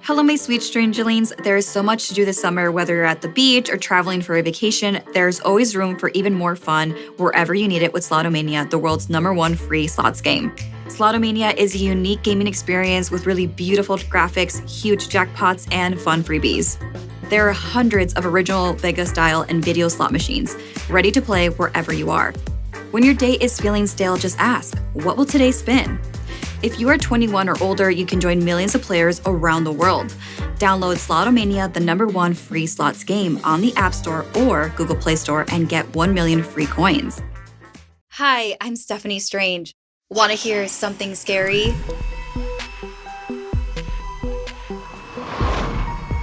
Hello, my sweet strangelings. There is so much to do this summer, whether you're at the beach or traveling for a vacation. There's always room for even more fun wherever you need it with SlottoMania, the world's #1 free slots game. SlottoMania is a unique gaming experience with really beautiful graphics, huge jackpots, and fun freebies. There are hundreds of original Vegas-style and video slot machines, ready to play wherever you are. When your day is feeling stale, just ask, what will today spin? If you are 21 or older, you can join millions of players around the world. Download SlottoMania, the #1 free slots game on the App Store or Google Play Store and get 1 million free coins. Hi, I'm Steffany Strange. Want to hear something scary?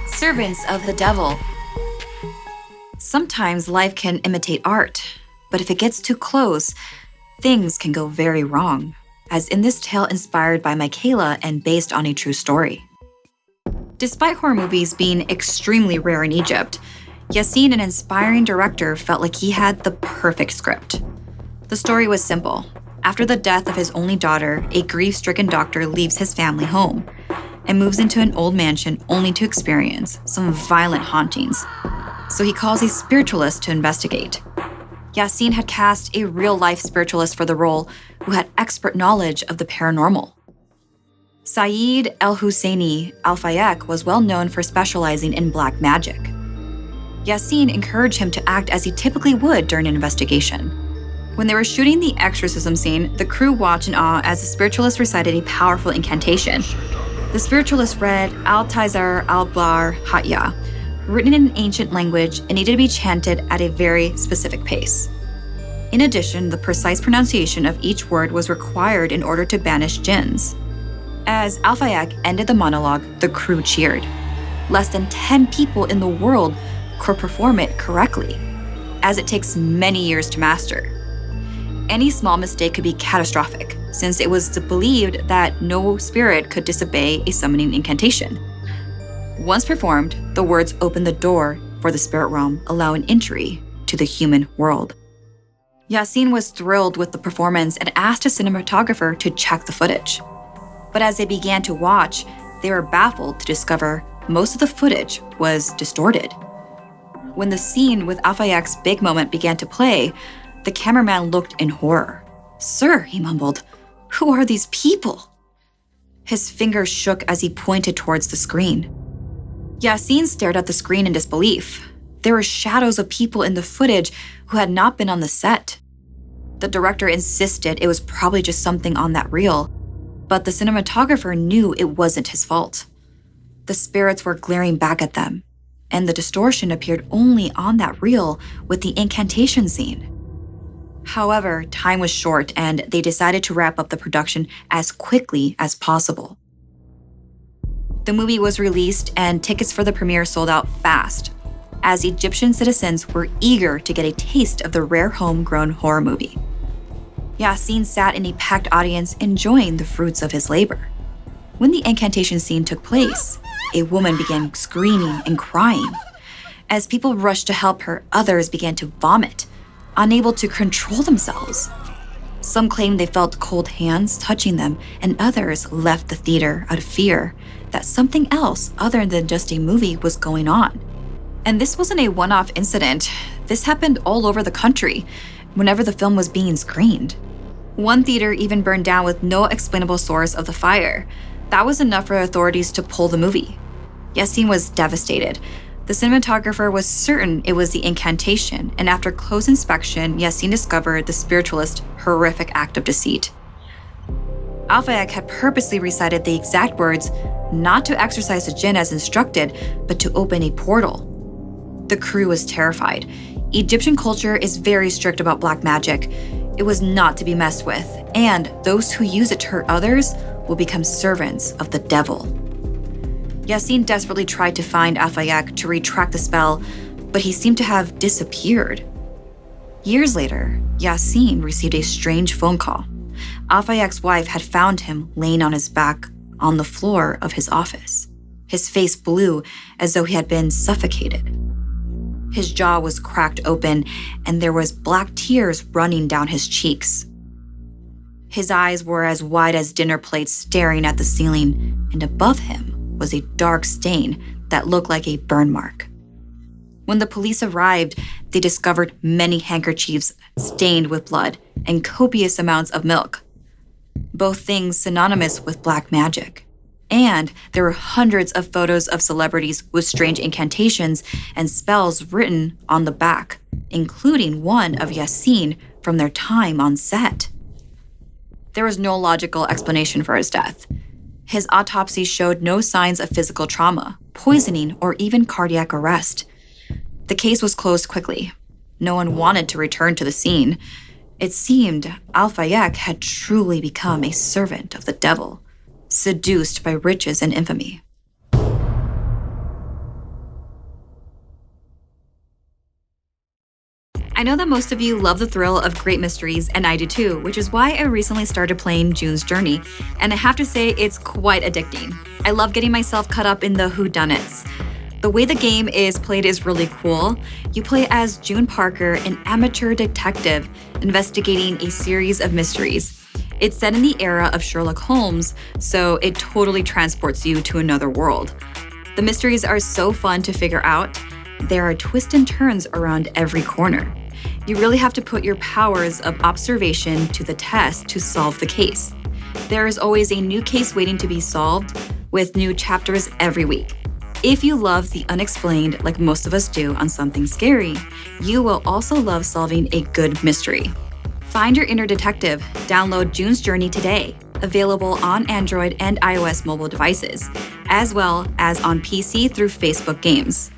Servants of the Devil. Sometimes life can imitate art, but if it gets too close, things can go very wrong, as in this tale inspired by Mikaela and based on a true story. Despite horror movies being extremely rare in Egypt, Yassine, an inspiring director, felt like he had the perfect script. The story was simple. After the death of his only daughter, a grief-stricken doctor leaves his family home and moves into an old mansion only to experience some violent hauntings. So he calls a spiritualist to investigate. Yassine had cast a real-life spiritualist for the role who had expert knowledge of the paranormal. Saeed El-Husseini Al-Fayek was well known for specializing in black magic. Yassine encouraged him to act as he typically would during an investigation. When they were shooting the exorcism scene, the crew watched in awe as the spiritualist recited a powerful incantation. The spiritualist read Al-Tizar Al-Bar Hatya, written in an ancient language and needed to be chanted at a very specific pace. In addition, the precise pronunciation of each word was required in order to banish jinns. As Al-Fayek ended the monologue, the crew cheered. Less than 10 people in the world could perform it correctly, as it takes many years to master. Any small mistake could be catastrophic, since it was believed that no spirit could disobey a summoning incantation. Once performed, the words opened the door for the spirit realm, allowing entry to the human world. Yassine was thrilled with the performance and asked a cinematographer to check the footage. But as they began to watch, they were baffled to discover most of the footage was distorted. When the scene with Al-Fayek's big moment began to play, the cameraman looked in horror. "Sir," he mumbled, "who are these people?" His fingers shook as he pointed towards the screen. Yassine stared at the screen in disbelief. There were shadows of people in the footage who had not been on the set. The director insisted it was probably just something on that reel, but the cinematographer knew it wasn't his fault. The spirits were glaring back at them, and the distortion appeared only on that reel with the incantation scene. However, time was short and they decided to wrap up the production as quickly as possible. The movie was released and tickets for the premiere sold out fast, as Egyptian citizens were eager to get a taste of the rare homegrown horror movie. Yassine sat in a packed audience enjoying the fruits of his labor. When the incantation scene took place, a woman began screaming and crying. As people rushed to help her, others began to vomit, unable to control themselves. Some claimed they felt cold hands touching them, and others left the theater out of fear that something else other than just a movie was going on. And this wasn't a one-off incident. This happened all over the country whenever the film was being screened. One theater even burned down with no explainable source of the fire. That was enough for authorities to pull the movie. Yassine was devastated. The cinematographer was certain it was the incantation, and after close inspection, Yassine discovered the spiritualist's horrific act of deceit. Al-Fayek had purposely recited the exact words not to exorcise the jinn as instructed, but to open a portal. The crew was terrified. Egyptian culture is very strict about black magic. It was not to be messed with, and those who use it to hurt others will become servants of the devil. Yassine desperately tried to find Al-Fayek to retract the spell, but he seemed to have disappeared. Years later, Yassine received a strange phone call. Al-Fayek's wife had found him laying on his back on the floor of his office, his face blue as though he had been suffocated. His jaw was cracked open, and there was black tears running down his cheeks. His eyes were as wide as dinner plates staring at the ceiling, and above him was a dark stain that looked like a burn mark. When the police arrived, they discovered many handkerchiefs stained with blood and copious amounts of milk, both things synonymous with black magic. And there were hundreds of photos of celebrities with strange incantations and spells written on the back, including one of Yassine from their time on set. There was no logical explanation for his death. His autopsy showed no signs of physical trauma, poisoning, or even cardiac arrest. The case was closed quickly. No one wanted to return to the scene. It seemed Al-Fayek had truly become a servant of the devil, seduced by riches and infamy. I know that most of you love the thrill of great mysteries, and I do too, which is why I recently started playing June's Journey, and I have to say it's quite addicting. I love getting myself caught up in the whodunits. The way the game is played is really cool. You play as June Parker, an amateur detective investigating a series of mysteries. It's set in the era of Sherlock Holmes, so it totally transports you to another world. The mysteries are so fun to figure out. There are twists and turns around every corner. You really have to put your powers of observation to the test to solve the case. There is always a new case waiting to be solved, with new chapters every week. If you love the unexplained like most of us do on Something Scary, you will also love solving a good mystery. Find your inner detective. Download June's Journey today. Available on Android and iOS mobile devices, as well as on PC through Facebook Games.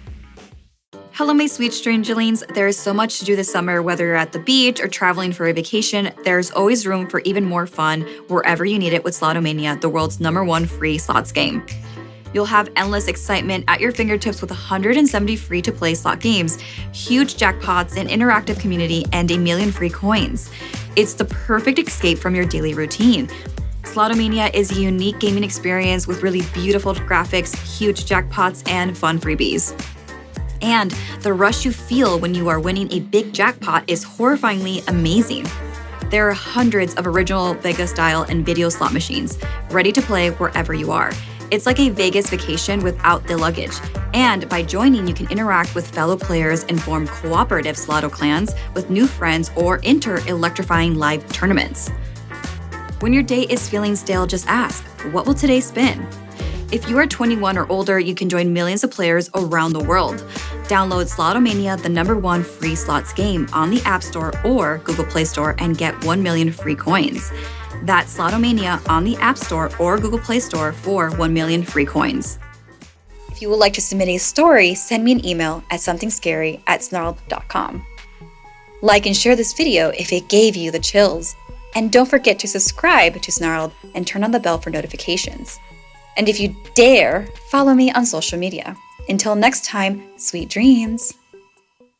Hello, my sweet strangelings. There is so much to do this summer, whether you're at the beach or traveling for a vacation. There's always room for even more fun wherever you need it with SlottoMania, the world's #1 free slots game. You'll have endless excitement at your fingertips with 170 free-to-play slot games, huge jackpots, an interactive community, and a million free coins. It's the perfect escape from your daily routine. SlottoMania is a unique gaming experience with really beautiful graphics, huge jackpots, and fun freebies. And the rush you feel when you are winning a big jackpot is horrifyingly amazing. There are hundreds of original Vegas-style and video slot machines, ready to play wherever you are. It's like a Vegas vacation without the luggage. And by joining, you can interact with fellow players and form cooperative Slotto clans with new friends or enter electrifying live tournaments. When your day is feeling stale, just ask, what will today spin? If you are 21 or older, you can join millions of players around the world. Download SlottoMania, the #1 free slots game on the App Store or Google Play Store and get 1 million free coins. That's SlottoMania on the App Store or Google Play Store for 1 million free coins. If you would like to submit a story, send me an email at somethingscary@snarled.com. Like and share this video if it gave you the chills. And don't forget to subscribe to Snarled and turn on the bell for notifications. And if you dare, follow me on social media. Until next time, sweet dreams.